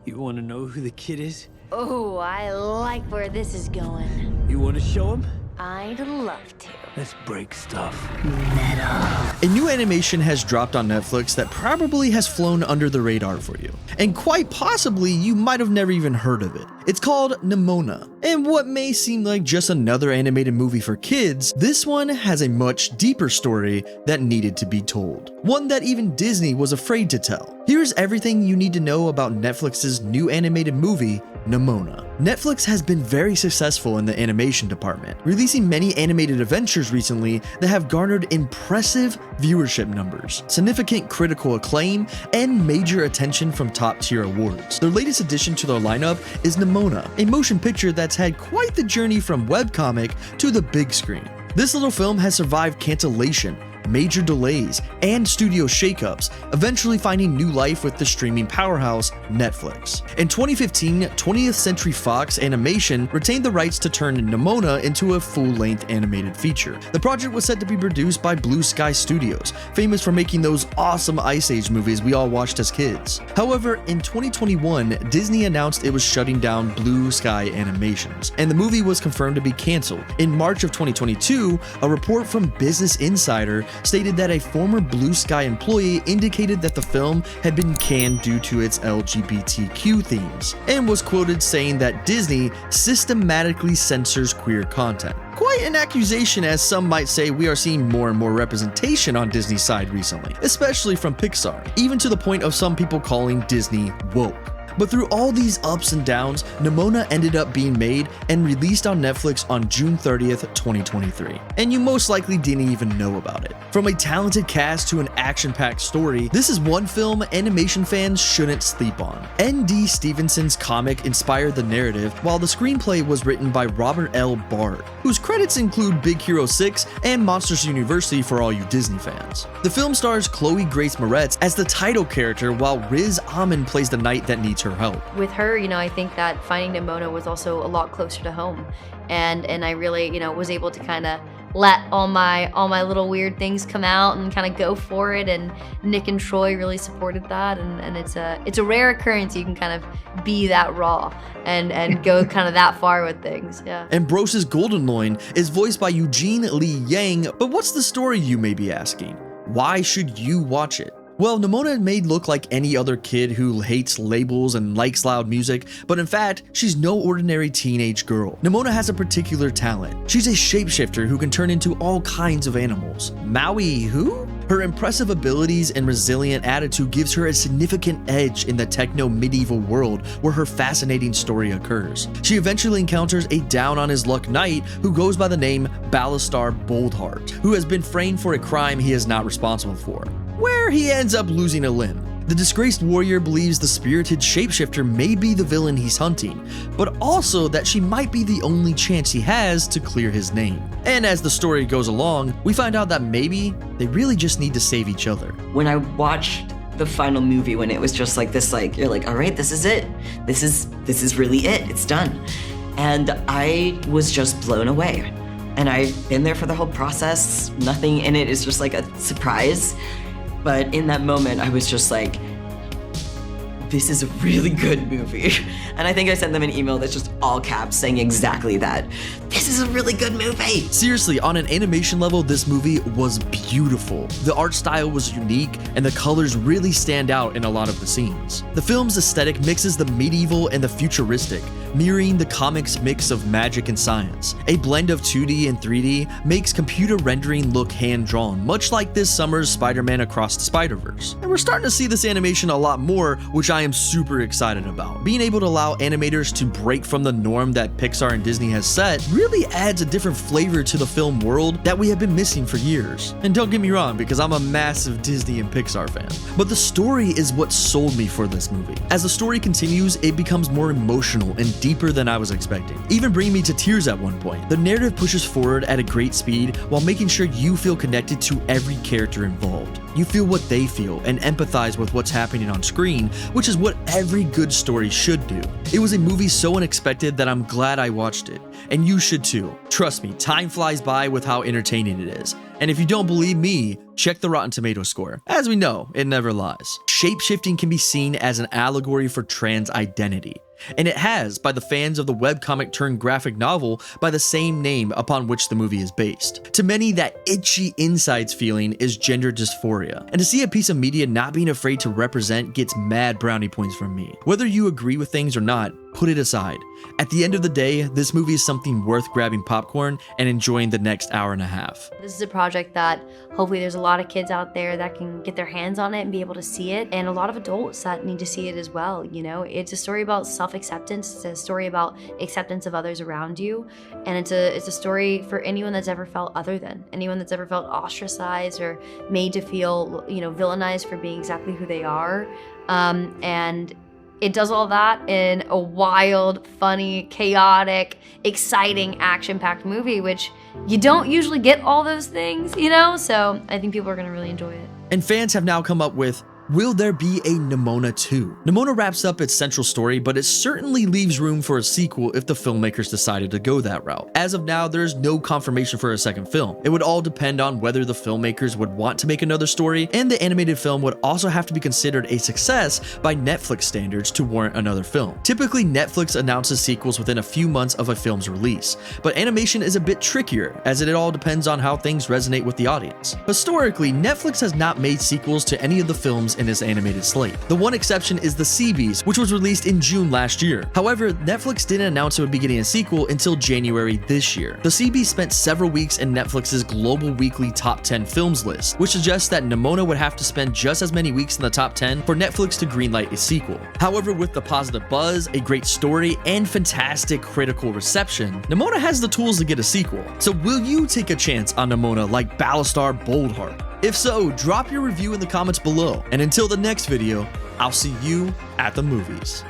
You want to know who the kid is? Oh, I like where this is going. You want to show him? I'd love to. Let's break stuff. A new animation has dropped on Netflix that probably has flown under the radar for you, and quite possibly you might have never even heard of it. It's called Nimona, and what may seem like just another animated movie for kids, this one has a much deeper story that needed to be told. One that even Disney was afraid to tell. Here's everything you need to know about Netflix's new animated movie, Nimona. Netflix has been very successful in the animation department, releasing many animated adventures recently that have garnered impressive viewership numbers, significant critical acclaim, and major attention from top-tier awards. Their latest addition to their lineup is Nimona, a motion picture that's had quite the journey from webcomic to the big screen. This little film has survived cancellation, major delays, and studio shakeups, eventually finding new life with the streaming powerhouse Netflix. In 2015, 20th Century Fox Animation retained the rights to turn Nimona into a full-length animated feature. The project was set to be produced by Blue Sky Studios, famous for making those awesome Ice Age movies we all watched as kids. However, in 2021, Disney announced it was shutting down Blue Sky Animations, and the movie was confirmed to be canceled. In March of 2022, a report from Business Insider stated that a former Blue Sky employee indicated that the film had been canned due to its LGBTQ themes, and was quoted saying that Disney systematically censors queer content. Quite an accusation, as some might say we are seeing more and more representation on Disney's side recently, especially from Pixar, even to the point of some people calling Disney woke. But through all these ups and downs, Nimona ended up being made and released on Netflix on June 30th, 2023. And you most likely didn't even know about it. From a talented cast to an action-packed story, this is one film animation fans shouldn't sleep on. N.D. Stevenson's comic inspired the narrative, while the screenplay was written by Robert L. Bard, whose credits include Big Hero 6 and Monsters University for all you Disney fans. The film stars Chloe Grace Moretz as the title character, while Riz Ahmed plays the knight that needs her help. With her, I think that finding Nimona was also a lot closer to home, and I really, was able to kind of let all my little weird things come out and kind of go for it. And Nick and Troy really supported that, and it's a rare occurrence you can kind of be that raw and go kind of that far with things. Yeah. Ambrose's Golden Loin is voiced by Eugene Lee Yang, but what's the story, you may be asking? Why should you watch it? Well, Nimona may look like any other kid who hates labels and likes loud music, but in fact, she's no ordinary teenage girl. Nimona has a particular talent. She's a shapeshifter who can turn into all kinds of animals. Maui who? Her impressive abilities and resilient attitude gives her a significant edge in the techno-medieval world where her fascinating story occurs. She eventually encounters a down-on-his-luck knight who goes by the name Ballastar Boldheart, who has been framed for a crime he is not responsible for, where he ends up losing a limb. The disgraced warrior believes the spirited shapeshifter may be the villain he's hunting, but also that she might be the only chance he has to clear his name. And as the story goes along, we find out that maybe they really just need to save each other. When I watched the final movie, when it was just like this, you're like, all right, this is it. This is really it. It's done. And I was just blown away. And I've been there for the whole process. Nothing in it is just like a surprise. But in that moment, I was just like, this is a really good movie. And I think I sent them an email that's just all caps saying exactly that. This is a really good movie. Seriously, on an animation level, this movie was beautiful. The art style was unique, and the colors really stand out in a lot of the scenes. The film's aesthetic mixes the medieval and the futuristic, mirroring the comics' mix of magic and science. A blend of 2D and 3D makes computer rendering look hand-drawn, much like this summer's Spider-Man Across the Spider-Verse. And we're starting to see this animation a lot more, which I am super excited about. Being able to allow animators to break from the norm that Pixar and Disney has set really adds a different flavor to the film world that we have been missing for years. And don't get me wrong, because I'm a massive Disney and Pixar fan, but the story is what sold me for this movie. As the story continues, it becomes more emotional and deeper than I was expecting, even bringing me to tears at one point. The narrative pushes forward at a great speed while making sure you feel connected to every character involved. You feel what they feel and empathize with what's happening on screen, which is what every good story should do. It was a movie so unexpected that I'm glad I watched it, and you should too. Trust me, time flies by with how entertaining it is. And if you don't believe me, check the Rotten Tomatoes score. As we know, it never lies. shape-shifting can be seen as an allegory for trans identity. And it has by the fans of the webcomic turned graphic novel by the same name upon which the movie is based. To many, that itchy insides feeling is gender dysphoria. And to see a piece of media not being afraid to represent gets mad brownie points from me. Whether you agree with things or not, put it aside. At the end of the day, this movie is something worth grabbing popcorn and enjoying the next hour and a half. This is a project that hopefully there's a lot of kids out there that can get their hands on it and be able to see it, and a lot of adults that need to see it as well. You know, it's a story about self-acceptance. It's a story about acceptance of others around you, and it's a story for anyone that's ever felt other than, anyone that's ever felt ostracized or made to feel, you know, villainized for being exactly who they are. And it does all that in a wild, funny, chaotic, exciting, action-packed movie, which you don't usually get all those things, you know? So I think people are gonna really enjoy it. And fans have now come up with, will there be a Nimona 2? Nimona wraps up its central story, but it certainly leaves room for a sequel if the filmmakers decided to go that route. As of now, there is no confirmation for a second film. It would all depend on whether the filmmakers would want to make another story, and the animated film would also have to be considered a success by Netflix standards to warrant another film. Typically, Netflix announces sequels within a few months of a film's release, but animation is a bit trickier, as it all depends on how things resonate with the audience. Historically, Netflix has not made sequels to any of the films in its animated slate. The one exception is The Seabees, which was released in June last year. However, Netflix didn't announce it would be getting a sequel until January this year. The Seabees spent several weeks in Netflix's global weekly top 10 films list, which suggests that Nimona would have to spend just as many weeks in the top 10 for Netflix to greenlight a sequel. However, with the positive buzz, a great story, and fantastic critical reception, Nimona has the tools to get a sequel. So will you take a chance on Nimona like Battlestar Boldheart? If so, drop your review in the comments below. And until the next video, I'll see you at the movies.